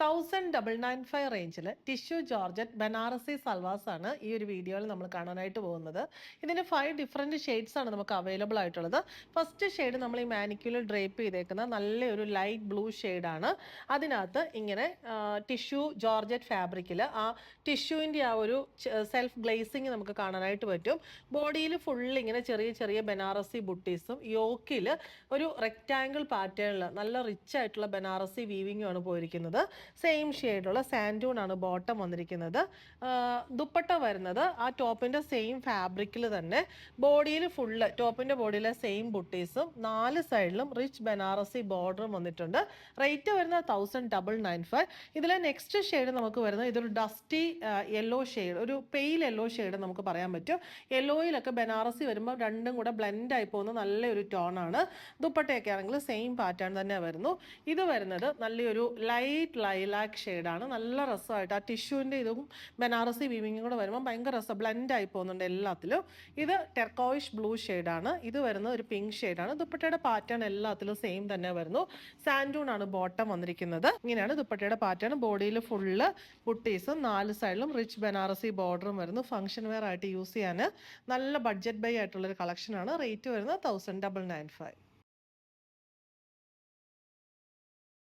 1995 റേഞ്ചിൽ tissue georgette Banarasi salwars ആണ് ഈ ഒരു വീഡിയോയിൽ നമ്മൾ കാണാനായിട്ട് പോകുന്നത്. ഇതിന് 5 ഡിഫറെൻറ്റ് ഷെയ്ഡ്സ് ആണ് നമുക്ക് അവൈലബിൾ ആയിട്ടുള്ളത്. ഫസ്റ്റ് ഷെയ്ഡ് നമ്മൾ ഈ മാനിക്യൂളിൽ ഡ്രേപ്പ് ചെയ്തേക്കുന്ന നല്ലൊരു ലൈറ്റ് ബ്ലൂ ഷെയ്ഡാണ്. അതിനകത്ത് ഇങ്ങനെ ടിഷ്യൂ ജോർജറ്റ് ഫാബ്രിക്കിൽ ആ ടിഷ്യൂവിൻ്റെ ആ ഒരു സെൽഫ് ഗ്ലേസിങ് നമുക്ക് കാണാനായിട്ട് പറ്റും. ബോഡിയിൽ ഫുൾ ഇങ്ങനെ ചെറിയ ചെറിയ ബനാറസി ബുട്ടീസും യോക്കിൽ ഒരു റെക്റ്റാങ്കിൾ പാറ്റേണിൽ നല്ല റിച്ച് ആയിട്ടുള്ള ബനാറസി വീവിങ്ങും ആണ് പോയിരിക്കുന്നത്. സെയിം ഷെയ്ഡുള്ള സാൻഡൂൺ ആണ് ബോട്ടം വന്നിരിക്കുന്നത്. ദുപ്പട്ട വരുന്നത് ആ ടോപ്പിൻ്റെ സെയിം ഫാബ്രിക്കിൽ തന്നെ ബോഡിയിൽ ഫുള്ള് ടോപ്പിൻ്റെ ബോഡിയിലെ സെയിം ബുട്ടീസും 4 സൈഡിലും റിച്ച് ബനാറസി ബോർഡറും വന്നിട്ടുണ്ട്. റേറ്റ് വരുന്നത് 1995. ഇതിലെ നെക്സ്റ്റ് ഷെയ്ഡ് നമുക്ക് വരുന്നത് ഇതൊരു ഡസ്റ്റി യെല്ലോ ഷെയ്ഡ്, ഒരു പെയിൽ യെല്ലോ ഷെയ്ഡ് നമുക്ക് പറയാൻ പറ്റും. യെല്ലോയിലൊക്കെ ബനാറസി വരുമ്പോൾ രണ്ടും കൂടെ ബ്ലെൻഡ് ആയി പോകുന്ന നല്ലൊരു ടോണാണ്. ദുപ്പട്ടയൊക്കെ ആണെങ്കിൽ സെയിം പാറ്റേൺ തന്നെ വരുന്നു. ഇത് വരുന്നത് നല്ലൊരു ലൈറ്റ് ലൈലാക്ക് ഷെയ്ഡാണ്. നല്ല രസമായിട്ട് ആ ടിഷ്യൂവിൻ്റെ ഇതും ബനാറസി വീവിങ്ങും കൂടെ വരുമ്പോൾ ഭയങ്കര രസം, ബ്ലെൻഡ് ആയി പോകുന്നുണ്ട് എല്ലാത്തിലും. ഇത് ടെർക്കോയിഷ് ബ്ലൂ ഷെയ്ഡാണ്. ഇത് വരുന്നത് ഒരു പിങ്ക് ഷെയ്ഡാണ്. ദുപ്പട്ടയുടെ പാറ്റേൺ എല്ലാത്തിലും സെയിം തന്നെ വരുന്നു. സാൻഡൂൺ ആണ് ബോട്ടം വന്നിരിക്കുന്നത്. ഇങ്ങനെയാണ് ദുപ്പട്ടയുടെ പാറ്റേൺ. ബോഡിയിൽ ഫുള്ള് ബുട്ടീസും 4 സൈഡിലും റിച്ച് ബനാറസി ബോർഡറും വരുന്നു. ഫംഗ്ഷൻ വെയർ ആയിട്ട് യൂസ് ചെയ്യാൻ നല്ല ബഡ്ജറ്റ് ബൈ ആയിട്ടുള്ളൊരു കളക്ഷനാണ്. റേറ്റ് വരുന്നത് 1995.